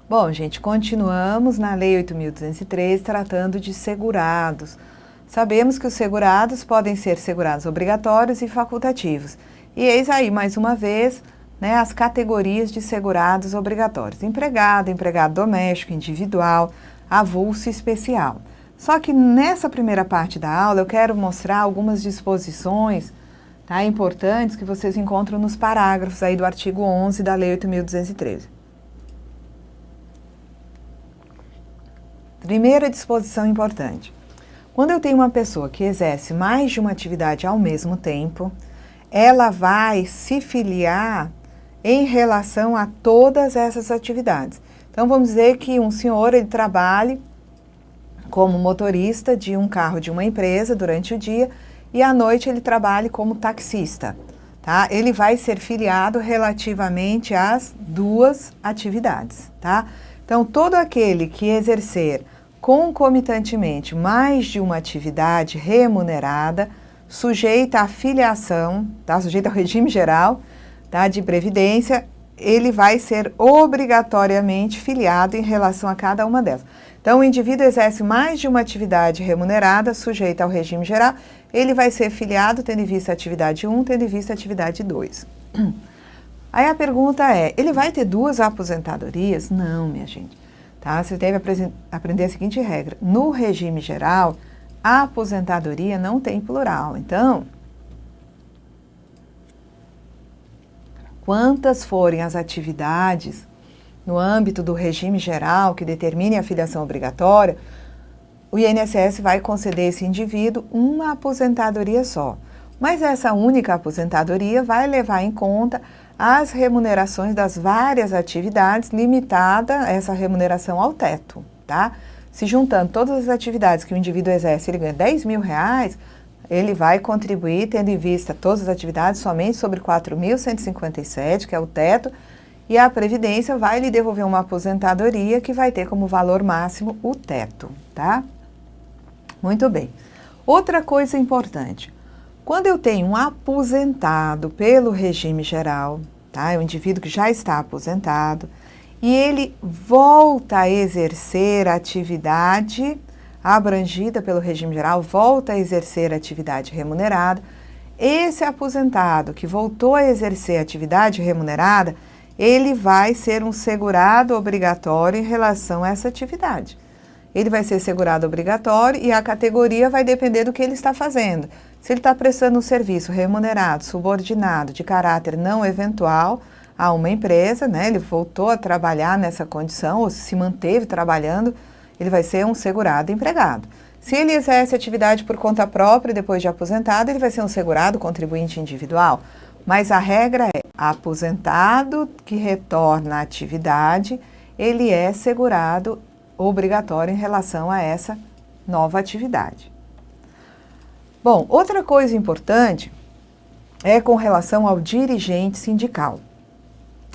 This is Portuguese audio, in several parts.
Bom, gente, continuamos na Lei 8.203 tratando de segurados. Sabemos que os segurados podem ser segurados obrigatórios e facultativos. E eis aí, mais uma vez, né, as categorias de segurados obrigatórios. Empregado, empregado doméstico, individual, avulso e especial. Só que nessa primeira parte da aula eu quero mostrar algumas disposições, tá, importantes que vocês encontram nos parágrafos aí do artigo 11 da Lei 8.213. Primeira disposição importante. Quando eu tenho uma pessoa que exerce mais de uma atividade ao mesmo tempo, ela vai se filiar em relação a todas essas atividades. Então, vamos dizer que um senhor, ele trabalhe como motorista de um carro de uma empresa durante o dia e à noite ele trabalhe como taxista, tá? Ele vai ser filiado relativamente às duas atividades, tá? Então, todo aquele que exercer concomitantemente mais de uma atividade remunerada, sujeita à filiação, tá? Sujeita ao regime geral, tá? De previdência, ele vai ser obrigatoriamente filiado em relação a cada uma delas. Então, o indivíduo exerce mais de uma atividade remunerada, sujeita ao regime geral, ele vai ser filiado tendo em vista a atividade 1, tendo em vista a atividade 2. Aí a pergunta é, ele vai ter duas aposentadorias? Não, minha gente. Tá? Você deve aprender a seguinte regra. No regime geral, a aposentadoria não tem plural. Então, quantas forem as atividades no âmbito do regime geral que determine a filiação obrigatória, o INSS vai conceder a esse indivíduo uma aposentadoria só. Mas essa única aposentadoria vai levar em conta as remunerações das várias atividades, limitada essa remuneração ao teto, tá? Se juntando todas as atividades que o indivíduo exerce, ele ganha 10 mil reais, ele vai contribuir, tendo em vista todas as atividades, somente sobre 4.157, que é o teto, e a Previdência vai lhe devolver uma aposentadoria que vai ter como valor máximo o teto, tá? Muito bem. Outra coisa importante. Quando eu tenho um aposentado pelo regime geral, tá? É um indivíduo que já está aposentado e ele volta a exercer a atividade abrangida pelo regime geral, volta a exercer a atividade remunerada. Esse aposentado que voltou a exercer a atividade remunerada, ele vai ser um segurado obrigatório em relação a essa atividade. Ele vai ser segurado obrigatório e a categoria vai depender do que ele está fazendo. Se ele está prestando um serviço remunerado, subordinado, de caráter não eventual a uma empresa, né, ele voltou a trabalhar nessa condição ou se manteve trabalhando, ele vai ser um segurado empregado. Se ele exerce atividade por conta própria depois de aposentado, ele vai ser um segurado contribuinte individual. Mas a regra é, aposentado que retorna à atividade, ele é segurado obrigatório em relação a essa nova atividade. Bom, outra coisa importante é com relação ao dirigente sindical.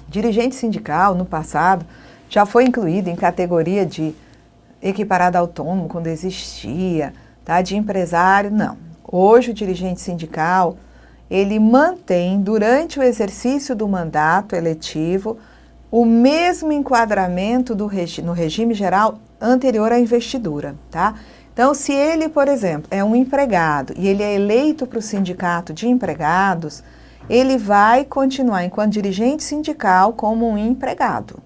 Dirigente sindical, no passado, já foi incluído em categoria de equiparado autônomo, quando existia, tá? De empresário, não. Hoje, o dirigente sindical, ele mantém, durante o exercício do mandato eletivo, o mesmo enquadramento no regime geral anterior à investidura, tá? Então, se ele, por exemplo, é um empregado e ele é eleito para o sindicato de empregados, ele vai continuar enquanto dirigente sindical como um empregado.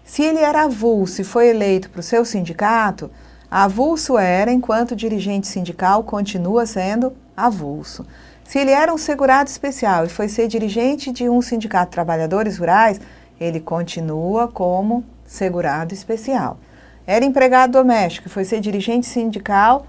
Se ele era avulso e foi eleito para o seu sindicato, avulso era enquanto dirigente sindical continua sendo avulso. Se ele era um segurado especial e foi ser dirigente de um sindicato de trabalhadores rurais, ele continua como segurado especial. Era empregado doméstico e foi ser dirigente sindical,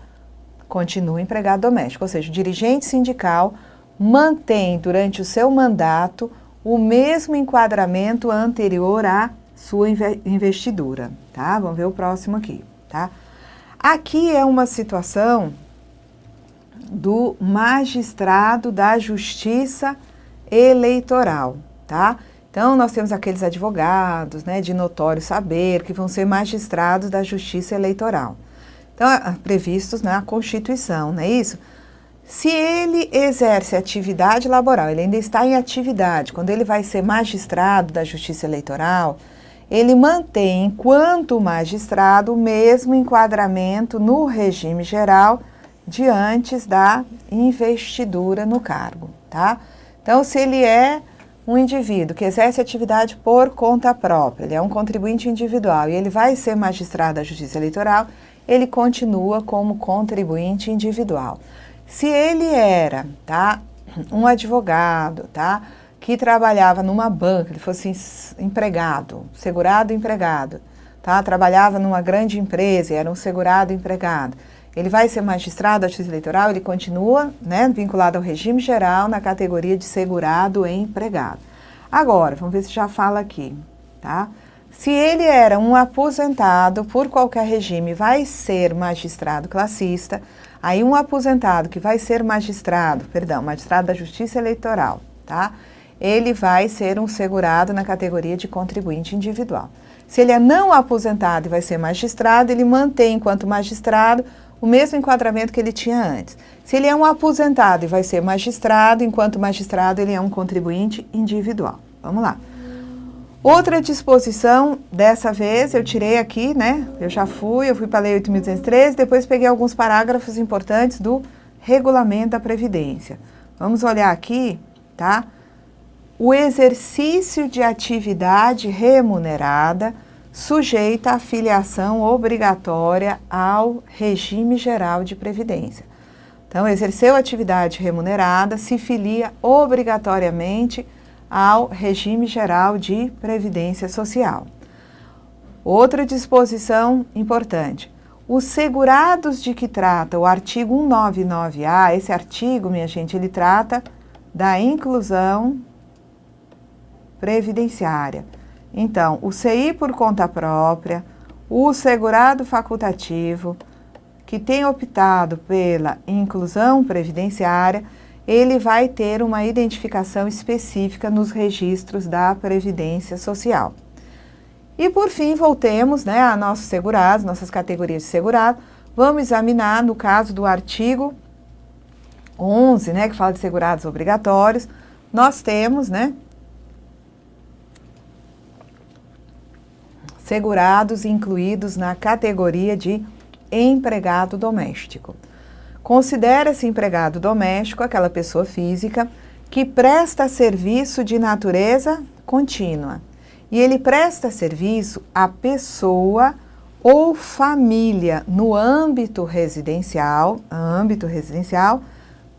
continua empregado doméstico. Ou seja, o dirigente sindical mantém durante o seu mandato o mesmo enquadramento anterior à sua investidura, tá? Vamos ver o próximo aqui, tá? Aqui é uma situação do magistrado da Justiça Eleitoral, tá? Então, nós temos aqueles advogados, né, de notório saber, que vão ser magistrados da Justiça Eleitoral. Então, previstos na Constituição, não é isso? Se ele exerce atividade laboral, ele ainda está em atividade, quando ele vai ser magistrado da Justiça Eleitoral, ele mantém, enquanto magistrado, o mesmo enquadramento no regime geral de antes da investidura no cargo, tá? Então, se ele é um indivíduo que exerce atividade por conta própria, ele é um contribuinte individual e ele vai ser magistrado da Justiça Eleitoral, ele continua como contribuinte individual. Se ele era, tá, um advogado, tá, que trabalhava numa banca, ele fosse empregado, segurado empregado, tá, trabalhava numa grande empresa e era um segurado empregado, ele vai ser magistrado da Justiça Eleitoral, ele continua, né, vinculado ao regime geral na categoria de segurado empregado. Agora, vamos ver se já fala aqui, tá? Se ele era um aposentado por qualquer regime, vai ser magistrado classista, aí um aposentado que vai ser magistrado da Justiça Eleitoral, tá? Ele vai ser um segurado na categoria de contribuinte individual. Se ele é não aposentado e vai ser magistrado, ele mantém, enquanto magistrado, o mesmo enquadramento que ele tinha antes. Se ele é um aposentado e vai ser magistrado, enquanto magistrado, ele é um contribuinte individual. Vamos lá. Outra disposição, dessa vez, eu tirei aqui, né? Eu fui para a Lei 8.213, depois peguei alguns parágrafos importantes do Regulamento da Previdência. Vamos olhar aqui, tá? O exercício de atividade remunerada sujeita à filiação obrigatória ao regime geral de previdência. Então, exerceu atividade remunerada, se filia obrigatoriamente ao regime geral de previdência social. Outra disposição importante. Os segurados de que trata o artigo 199A, esse artigo, minha gente, ele trata da inclusão previdenciária. Então, o CI por conta própria, o segurado facultativo, que tem optado pela inclusão previdenciária, ele vai ter uma identificação específica nos registros da Previdência Social. E, por fim, voltemos, né, a nossos segurados, nossas categorias de segurado. Vamos examinar, no caso do artigo 11, né, que fala de segurados obrigatórios, nós temos, né, segurados incluídos na categoria de empregado doméstico. Considera-se empregado doméstico aquela pessoa física que presta serviço de natureza contínua. E ele presta serviço à pessoa ou família no âmbito residencial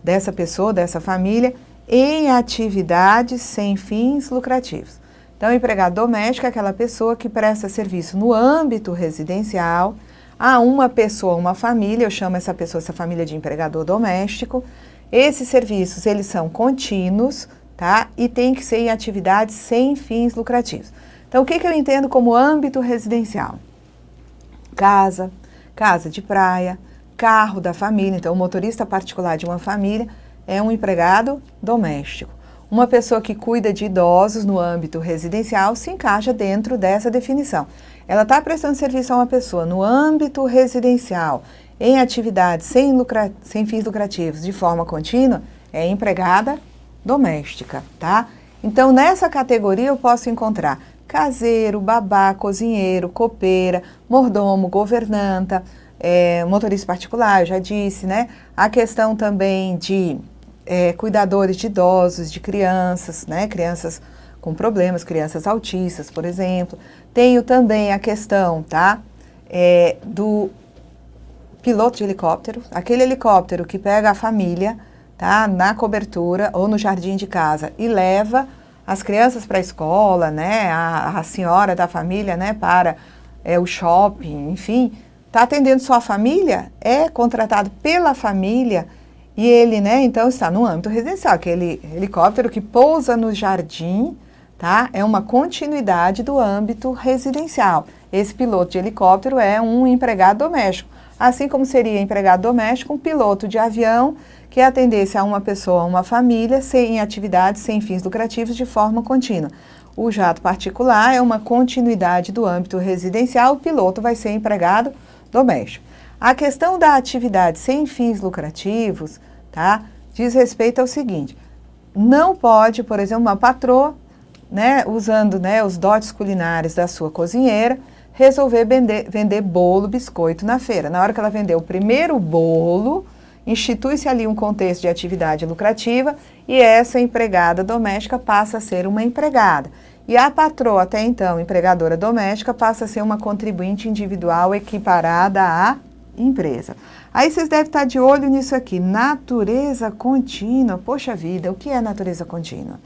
dessa pessoa, dessa família, em atividades sem fins lucrativos. Então, empregado doméstico é aquela pessoa que presta serviço no âmbito residencial a uma pessoa, uma família, eu chamo essa pessoa, essa família de empregador doméstico. Esses serviços, eles são contínuos, tá? E tem que ser em atividades sem fins lucrativos. Então, o que eu entendo como âmbito residencial? Casa de praia, carro da família. Então, o motorista particular de uma família é um empregado doméstico. Uma pessoa que cuida de idosos no âmbito residencial se encaixa dentro dessa definição. Ela está prestando serviço a uma pessoa no âmbito residencial, em atividades sem fins lucrativos, de forma contínua, é empregada doméstica, tá? Então, nessa categoria eu posso encontrar caseiro, babá, cozinheiro, copeira, mordomo, governanta, motorista particular, eu já disse, né? A questão também de cuidadores de idosos, de crianças, né? Crianças com problemas, crianças autistas, por exemplo. Tenho também a questão, tá? Do piloto de helicóptero, aquele helicóptero que pega a família, tá? Na cobertura ou no jardim de casa e leva as crianças para a escola, né? A senhora da família, né? Para o shopping, enfim. Está atendendo sua família? É contratado pela família e ele, né? Então, está no âmbito residencial. Aquele helicóptero que pousa no jardim, tá? É uma continuidade do âmbito residencial. Esse piloto de helicóptero é um empregado doméstico. Assim como seria empregado doméstico, um piloto de avião que atendesse a uma pessoa, a uma família, em atividades sem fins lucrativos de forma contínua. O jato particular é uma continuidade do âmbito residencial, o piloto vai ser empregado doméstico. A questão da atividade sem fins lucrativos, tá? Diz respeito ao seguinte: não pode, por exemplo, uma patroa né, usando, né, os dotes culinários da sua cozinheira, resolver vender bolo, biscoito na feira. Na hora que ela vender o primeiro bolo, institui-se ali um contexto de atividade lucrativa e essa empregada doméstica passa a ser uma empregada. E a patroa, até então empregadora doméstica, passa a ser uma contribuinte individual equiparada à empresa. Aí vocês devem estar de olho nisso aqui, natureza contínua. Poxa vida, o que é natureza contínua?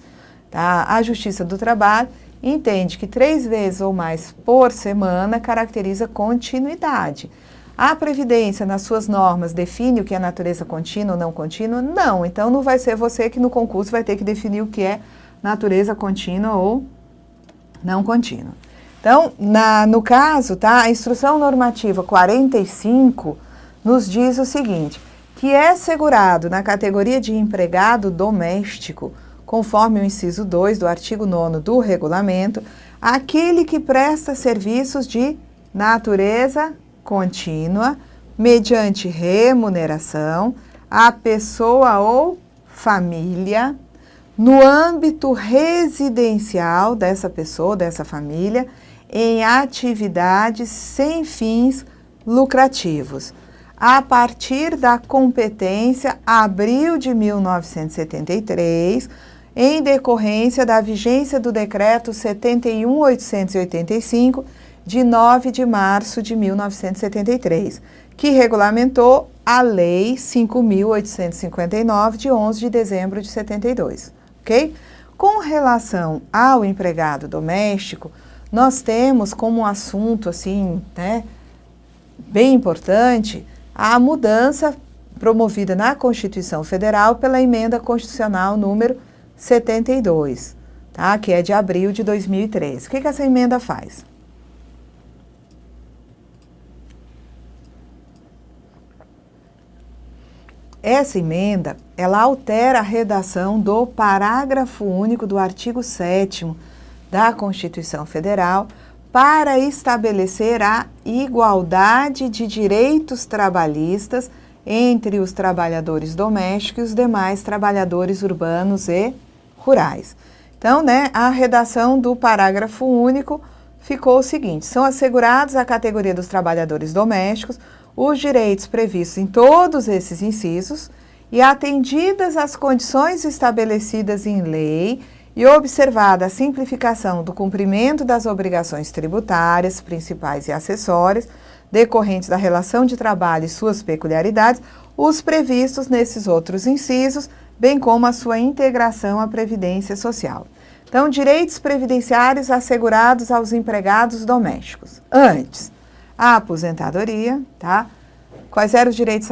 Tá? A Justiça do Trabalho entende que 3 vezes ou mais por semana caracteriza continuidade. A Previdência, nas suas normas, define o que é natureza contínua ou não contínua? Não, então não vai ser você que no concurso vai ter que definir o que é natureza contínua ou não contínua. Então, no caso, tá, a Instrução Normativa 45 nos diz o seguinte, que é assegurado na categoria de empregado doméstico, conforme o inciso 2 do artigo 9º do regulamento, aquele que presta serviços de natureza contínua, mediante remuneração, à pessoa ou família, no âmbito residencial dessa pessoa, dessa família, em atividades sem fins lucrativos. A partir da competência, abril de 1973, em decorrência da vigência do Decreto 71.885, de 9 de março de 1973, que regulamentou a Lei 5.859, de 11 de dezembro de 72, ok? Com relação ao empregado doméstico, nós temos como um assunto, assim, né, bem importante, a mudança promovida na Constituição Federal pela Emenda Constitucional número 72, tá? Que é de abril de 2013. O que essa emenda faz? Essa emenda, ela altera a redação do parágrafo único do artigo 7º da Constituição Federal para estabelecer a igualdade de direitos trabalhistas entre os trabalhadores domésticos e os demais trabalhadores urbanos e rurais. Então, né, a redação do parágrafo único ficou o seguinte: são assegurados à categoria dos trabalhadores domésticos os direitos previstos em todos esses incisos e atendidas as condições estabelecidas em lei e observada a simplificação do cumprimento das obrigações tributárias, principais e acessórias, decorrentes da relação de trabalho e suas peculiaridades, os previstos nesses outros incisos, bem como a sua integração à Previdência Social. Então, direitos previdenciários assegurados aos empregados domésticos. Antes, a aposentadoria, tá? Quais eram os direitos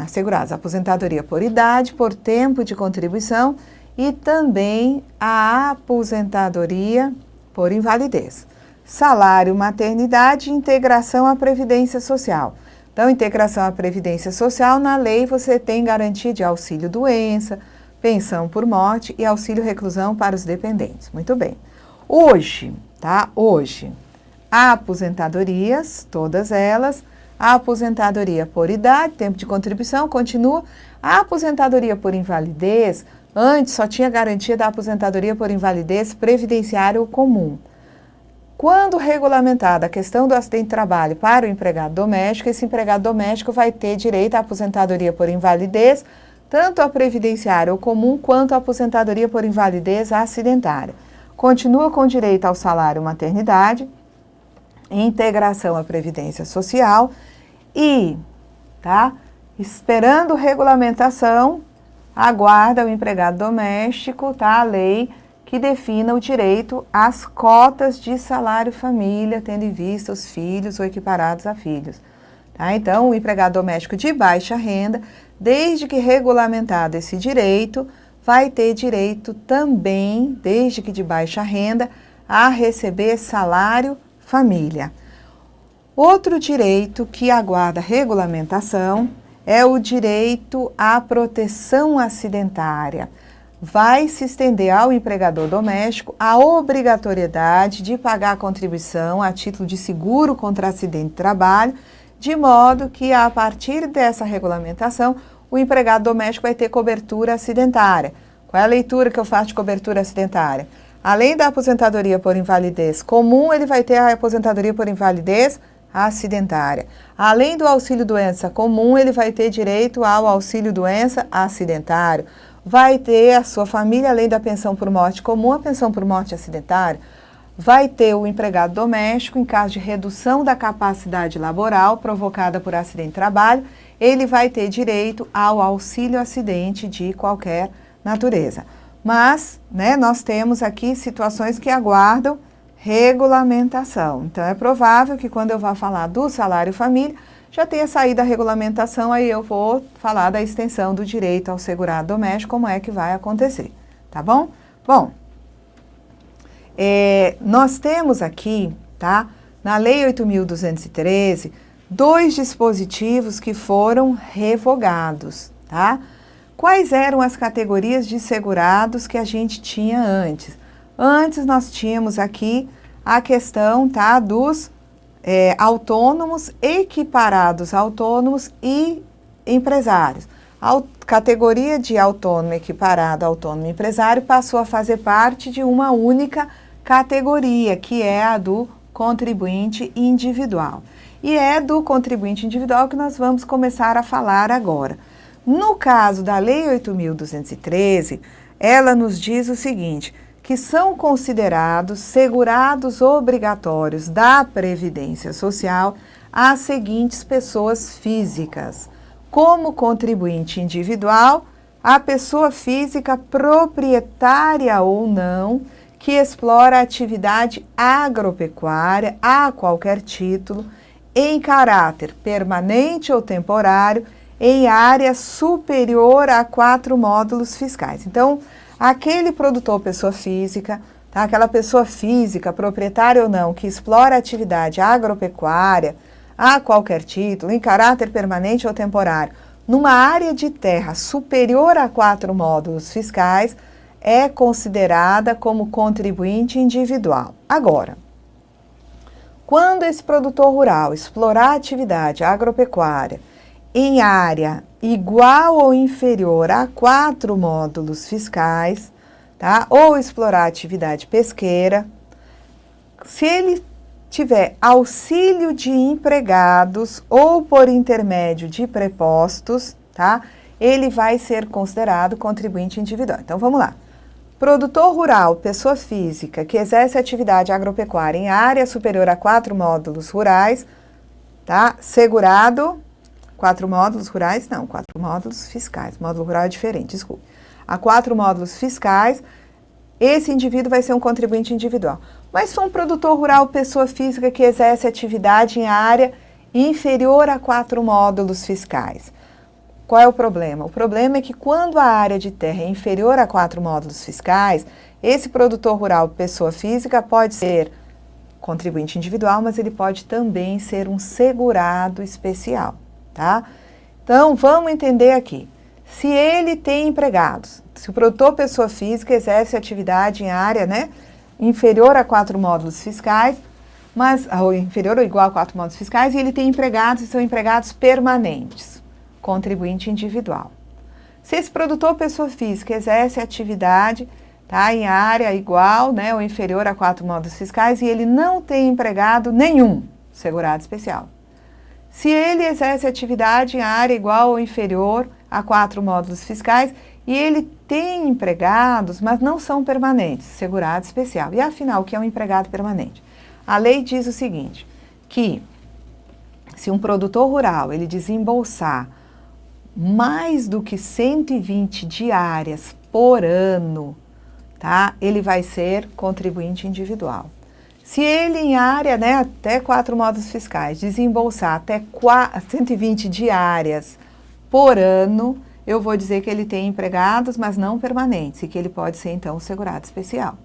assegurados? Aposentadoria por idade, por tempo de contribuição e também a aposentadoria por invalidez. Salário, maternidade e integração à Previdência Social. Então, integração à Previdência Social, na lei você tem garantia de auxílio-doença, pensão por morte e auxílio-reclusão para os dependentes. Muito bem. Hoje, tá? Hoje, há aposentadorias, todas elas, a aposentadoria por idade, tempo de contribuição, continua. A aposentadoria por invalidez, antes só tinha garantia da aposentadoria por invalidez previdenciária ou comum. Quando regulamentada a questão do acidente de trabalho para o empregado doméstico, esse empregado doméstico vai ter direito à aposentadoria por invalidez, tanto a previdenciária ou comum, quanto a aposentadoria por invalidez acidentária. Continua com direito ao salário maternidade, integração à Previdência Social e, tá, esperando regulamentação, aguarda o empregado doméstico, tá, a lei que defina o direito às cotas de salário família, tendo em vista os filhos ou equiparados a filhos. Tá? Então, o empregado doméstico de baixa renda, desde que regulamentado esse direito, vai ter direito também, desde que de baixa renda, a receber salário família. Outro direito que aguarda regulamentação é o direito à proteção acidentária. Vai se estender ao empregador doméstico a obrigatoriedade de pagar a contribuição a título de seguro contra acidente de trabalho, de modo que, a partir dessa regulamentação, o empregado doméstico vai ter cobertura acidentária. Qual é a leitura que eu faço de cobertura acidentária? Além da aposentadoria por invalidez comum, ele vai ter a aposentadoria por invalidez acidentária. Além do auxílio-doença comum, ele vai ter direito ao auxílio-doença acidentário. Vai ter a sua família, além da pensão por morte comum, a pensão por morte acidentária. Vai ter o empregado doméstico, em caso de redução da capacidade laboral provocada por acidente de trabalho, ele vai ter direito ao auxílio-acidente de qualquer natureza. Mas, né, nós temos aqui situações que aguardam regulamentação. Então, é provável que quando eu vá falar do salário família, já tenha saído a regulamentação, aí eu vou falar da extensão do direito ao segurado doméstico, como é que vai acontecer, tá bom? Bom, nós temos aqui, tá, na Lei 8.213, 2 dispositivos que foram revogados, tá? Quais eram as categorias de segurados que a gente tinha antes? Antes nós tínhamos aqui a questão, tá, dos autônomos, equiparados autônomos e empresários. A categoria de autônomo, equiparado, autônomo e empresário passou a fazer parte de uma única categoria, que é a do contribuinte individual. E é do contribuinte individual que nós vamos começar a falar agora. No caso da Lei 8.213, ela nos diz o seguinte, que são considerados segurados obrigatórios da Previdência Social as seguintes pessoas físicas. Como contribuinte individual, a pessoa física proprietária ou não, que explora a atividade agropecuária a qualquer título, em caráter permanente ou temporário, em área superior a 4 módulos fiscais. Então, aquele produtor pessoa física, tá? Aquela pessoa física, proprietária ou não, que explora a atividade agropecuária a qualquer título, em caráter permanente ou temporário, numa área de terra superior a 4 módulos fiscais, é considerada como contribuinte individual. Agora, quando esse produtor rural explorar a atividade agropecuária em área igual ou inferior a 4 módulos fiscais, tá? Ou explorar atividade pesqueira, se ele tiver auxílio de empregados ou por intermédio de prepostos, tá? Ele vai ser considerado contribuinte individual. Então, vamos lá. Produtor rural, pessoa física, que exerce atividade agropecuária em área superior a 4 módulos rurais, tá? Segurado, 4 módulos rurais, não, 4 módulos fiscais. Módulo rural é diferente, desculpe. A 4 módulos fiscais, esse indivíduo vai ser um contribuinte individual. Mas se for um produtor rural, pessoa física, que exerce atividade em área inferior a 4 módulos fiscais. Qual é o problema? O problema é que quando a área de terra é inferior a 4 módulos fiscais, esse produtor rural, pessoa física, pode ser contribuinte individual, mas ele pode também ser um segurado especial, tá? Então, vamos entender aqui. Se ele tem empregados, se o produtor pessoa física exerce atividade em área, né, inferior a 4 módulos fiscais, mas, ou inferior ou igual a 4 módulos fiscais, e ele tem empregados e são empregados permanentes, contribuinte individual. Se esse produtor pessoa física exerce atividade, tá, em área igual, né, ou inferior a 4 módulos fiscais e ele não tem empregado nenhum, segurado especial. Se ele exerce atividade em área igual ou inferior a 4 módulos fiscais e ele tem empregados, mas não são permanentes, segurado especial. E afinal, o que é um empregado permanente? A lei diz o seguinte, que se um produtor rural ele desembolsar mais do que 120 diárias por ano, tá? Ele vai ser contribuinte individual. Se ele em área, né, até 4 módulos fiscais, desembolsar até 120 diárias por ano, eu vou dizer que ele tem empregados, mas não permanentes, e que ele pode ser, então, segurado especial.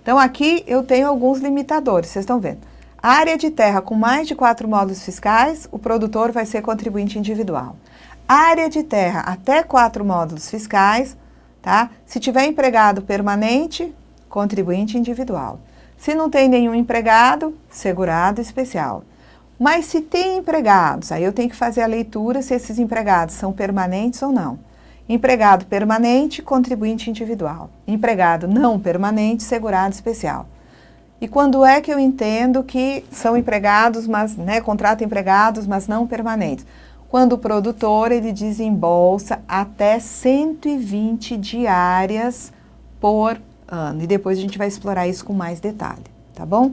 Então, aqui eu tenho alguns limitadores, vocês estão vendo. Área de terra com mais de 4 módulos fiscais, o produtor vai ser contribuinte individual. Área de terra até 4 módulos fiscais, tá? Se tiver empregado permanente, contribuinte individual. Se não tem nenhum empregado, segurado especial. Mas se tem empregados, aí eu tenho que fazer a leitura se esses empregados são permanentes ou não. Empregado permanente, contribuinte individual. Empregado não permanente, segurado especial. E quando é que eu entendo que são empregados, mas, contrata empregados, mas não permanentes? Quando o produtor, ele desembolsa até 120 diárias por ano. E depois a gente vai explorar isso com mais detalhe, tá bom?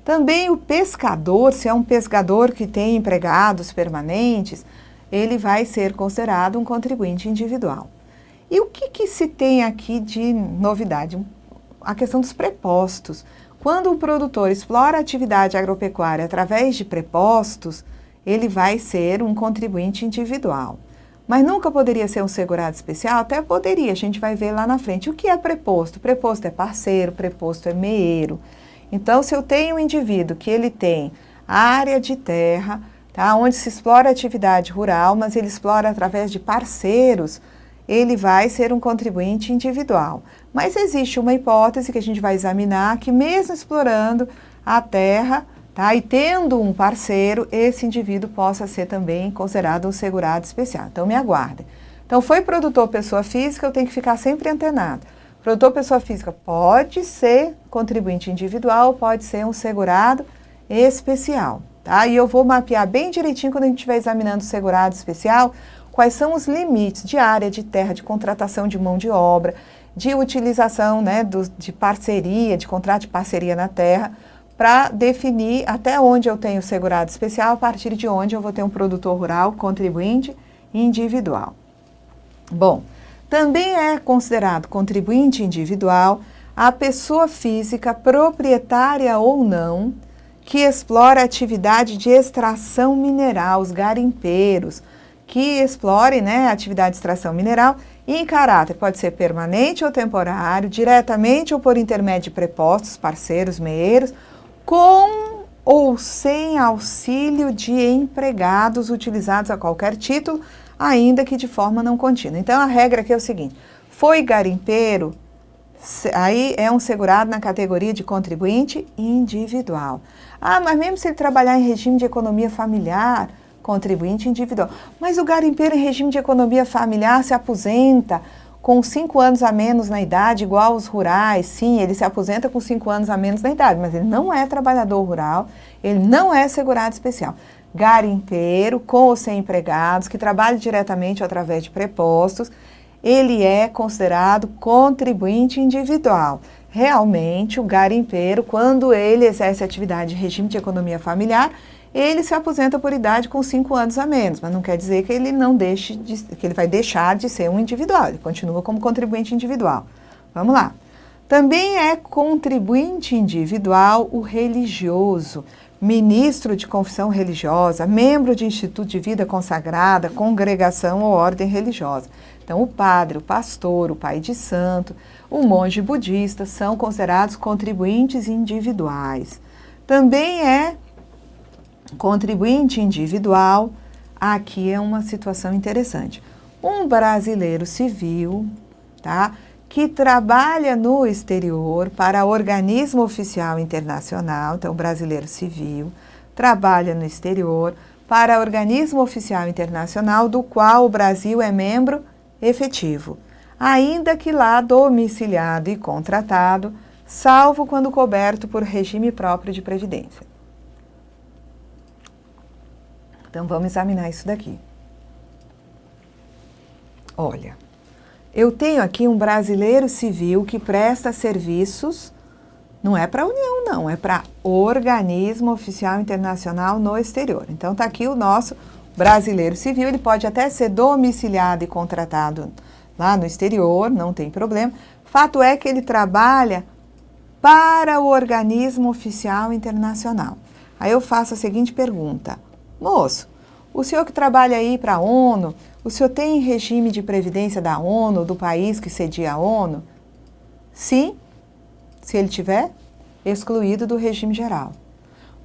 Também o pescador, se é um pescador que tem empregados permanentes, ele vai ser considerado um contribuinte individual. E o que se tem aqui de novidade? A questão dos prepostos. Quando o produtor explora a atividade agropecuária através de prepostos, ele vai ser um contribuinte individual. Mas nunca poderia ser um segurado especial? Até poderia, a gente vai ver lá na frente. O que é preposto? Preposto é parceiro, preposto é meeiro. Então, se eu tenho um indivíduo que ele tem área de terra, tá, onde se explora a atividade rural, mas ele explora através de parceiros, ele vai ser um contribuinte individual. Mas existe uma hipótese que a gente vai examinar, que mesmo explorando a terra, tá, e tendo um parceiro, esse indivíduo possa ser também considerado um segurado especial. Então, me aguardem. Então, foi produtor pessoa física, eu tenho que ficar sempre antenado. Produtor pessoa física pode ser contribuinte individual, pode ser um segurado especial, tá? E eu vou mapear bem direitinho quando a gente estiver examinando o segurado especial, quais são os limites de área de terra, de contratação de mão de obra, de utilização, de parceria, de contrato de parceria na terra, para definir até onde eu tenho segurado especial, a partir de onde eu vou ter um produtor rural contribuinte individual. Bom, também é considerado contribuinte individual a pessoa física, proprietária ou não, que explora a atividade de extração mineral, os garimpeiros, que explorem a atividade de extração mineral em caráter, pode ser permanente ou temporário, diretamente ou por intermédio de prepostos, parceiros, meeiros, com ou sem auxílio de empregados utilizados a qualquer título, ainda que de forma não contínua. Então, a regra aqui é o seguinte: foi garimpeiro, aí é um segurado na categoria de contribuinte individual. Ah, mas mesmo se ele trabalhar em regime de economia familiar, contribuinte individual. Mas o garimpeiro em regime de economia familiar se aposenta com 5 anos a menos na idade, igual os rurais. Sim, ele se aposenta com 5 anos a menos na idade, mas ele não é trabalhador rural, ele não é segurado especial. Garimpeiro, com ou sem empregados, que trabalha diretamente ou através de prepostos, ele é considerado contribuinte individual. Realmente, o garimpeiro, quando ele exerce atividade de regime de economia familiar, ele se aposenta por idade com 5 anos a menos, mas não quer dizer que ele que ele vai deixar de ser um individual, ele continua como contribuinte individual. Vamos lá. Também é contribuinte individual o religioso, ministro de confissão religiosa, membro de instituto de vida consagrada, congregação ou ordem religiosa. Então, o padre, o pastor, o pai de santo, o monge budista são considerados contribuintes individuais. Também é contribuinte individual, aqui é uma situação interessante. Um brasileiro civil, tá, que trabalha no exterior para organismo oficial internacional, então brasileiro civil, trabalha no exterior para organismo oficial internacional do qual o Brasil é membro efetivo, ainda que lá domiciliado e contratado, salvo quando coberto por regime próprio de previdência. Então, vamos examinar isso daqui. Olha, eu tenho aqui um brasileiro civil que presta serviços, não é para a União, não, é para organismo oficial internacional no exterior. Então, está aqui o nosso brasileiro civil, ele pode até ser domiciliado e contratado lá no exterior, não tem problema. Fato é que ele trabalha para o organismo oficial internacional. Aí eu faço a seguinte pergunta: moço, o senhor que trabalha aí para a ONU, o senhor tem regime de previdência da ONU, do país que cedia a ONU? Sim, se ele tiver excluído do regime geral.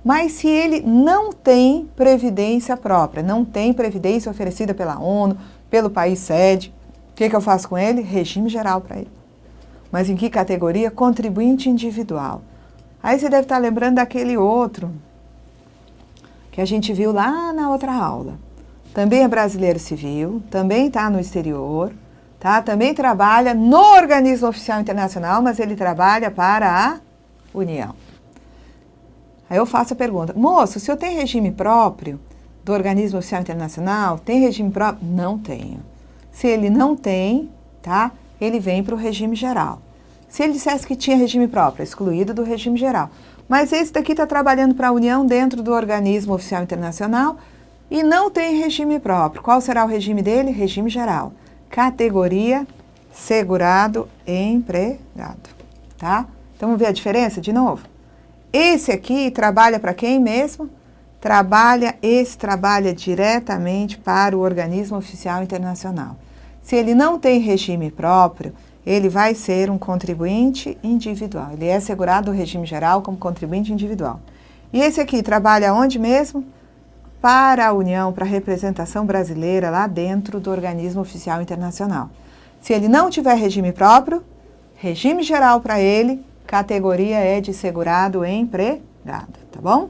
Mas se ele não tem previdência própria, não tem previdência oferecida pela ONU, pelo país sede, o que eu faço com ele? Regime geral para ele. Mas em que categoria? Contribuinte individual. Aí você deve estar lembrando daquele outro que a gente viu lá na outra aula. Também é brasileiro civil, também está no exterior, tá? Também trabalha no organismo oficial internacional, mas ele trabalha para a União. Aí eu faço a pergunta, moço, o senhor tem regime próprio do organismo oficial internacional? Tem regime próprio? Não tenho. Se ele não tem, tá? Ele vem para o regime geral. Se ele dissesse que tinha regime próprio, é excluído do regime geral. Mas esse daqui está trabalhando para a União dentro do organismo oficial internacional e não tem regime próprio. Qual será o regime dele? Regime geral. Categoria segurado empregado, tá? Então, vamos ver a diferença de novo? Esse aqui trabalha para quem mesmo? Esse trabalha diretamente para o organismo oficial internacional. Se ele não tem regime próprio, ele vai ser um contribuinte individual. Ele é segurado no regime geral como contribuinte individual. E esse aqui trabalha onde mesmo? Para a União, para a representação brasileira lá dentro do organismo oficial internacional. Se ele não tiver regime próprio, regime geral para ele, categoria é de segurado empregado, tá bom?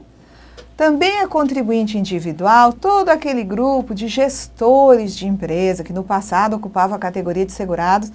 Também é contribuinte individual todo aquele grupo de gestores de empresa que no passado ocupava a categoria de segurados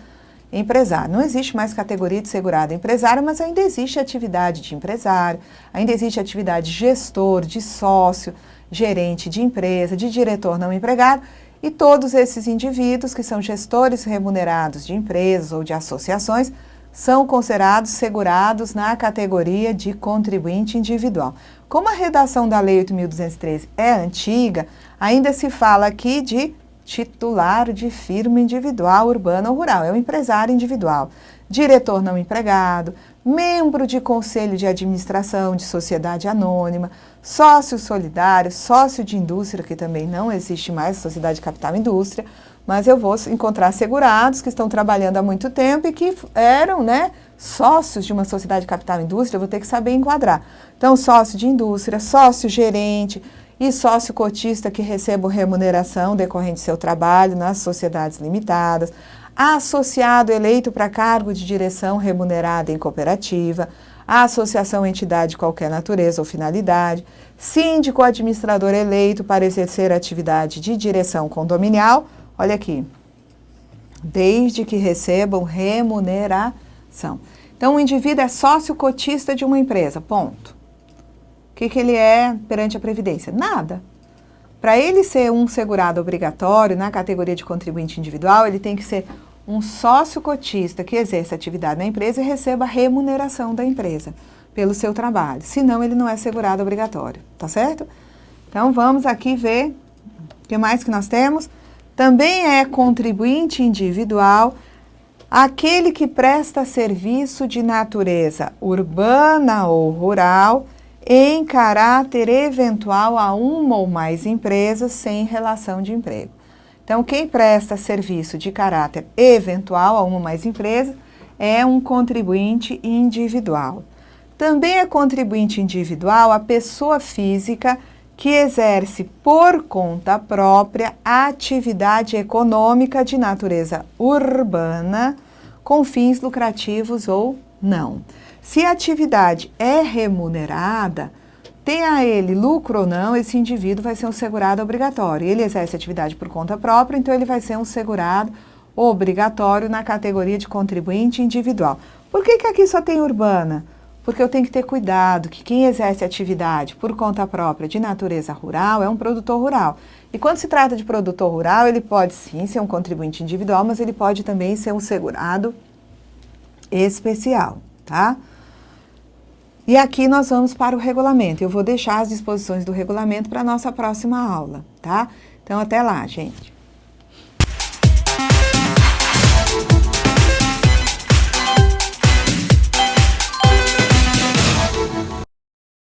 empresário. Não existe mais categoria de segurado empresário, mas ainda existe atividade de empresário, ainda existe atividade de gestor, de sócio, gerente de empresa, de diretor não empregado, e todos esses indivíduos que são gestores remunerados de empresas ou de associações são considerados segurados na categoria de contribuinte individual. Como a redação da Lei 8.213 é antiga, ainda se fala aqui de titular de firma individual, urbana ou rural, é o empresário individual, diretor não empregado, membro de conselho de administração de sociedade anônima, sócio solidário, sócio de indústria, que também não existe mais, sociedade de capital indústria, mas eu vou encontrar segurados que estão trabalhando há muito tempo e que eram, sócios de uma sociedade de capital indústria, eu vou ter que saber enquadrar. Então, sócio de indústria, sócio gerente e sócio cotista que recebam remuneração decorrente do seu trabalho nas sociedades limitadas, associado eleito para cargo de direção remunerada em cooperativa, associação entidade de qualquer natureza ou finalidade, síndico administrador eleito para exercer atividade de direção condominial, olha aqui, desde que recebam remuneração. Então, o indivíduo é sócio cotista de uma empresa, ponto. O que ele é perante a Previdência? Nada. Para ele ser um segurado obrigatório na categoria de contribuinte individual, ele tem que ser um sócio cotista que exerce atividade na empresa e receba a remuneração da empresa pelo seu trabalho. Senão, ele não é segurado obrigatório, tá certo? Então, vamos aqui ver o que mais que nós temos. Também é contribuinte individual aquele que presta serviço de natureza urbana ou rural em caráter eventual a uma ou mais empresas sem relação de emprego. Então, quem presta serviço de caráter eventual a uma ou mais empresas é um contribuinte individual. Também é contribuinte individual a pessoa física que exerce por conta própria a atividade econômica de natureza urbana com fins lucrativos ou não. Se a atividade é remunerada, tenha ele lucro ou não, esse indivíduo vai ser um segurado obrigatório. Ele exerce atividade por conta própria, então ele vai ser um segurado obrigatório na categoria de contribuinte individual. Por que aqui só tem urbana? Porque eu tenho que ter cuidado que quem exerce atividade por conta própria de natureza rural é um produtor rural. E quando se trata de produtor rural, ele pode sim ser um contribuinte individual, mas ele pode também ser um segurado especial, tá? E aqui nós vamos para o regulamento. Eu vou deixar as disposições do regulamento para a nossa próxima aula, tá? Então, até lá, gente.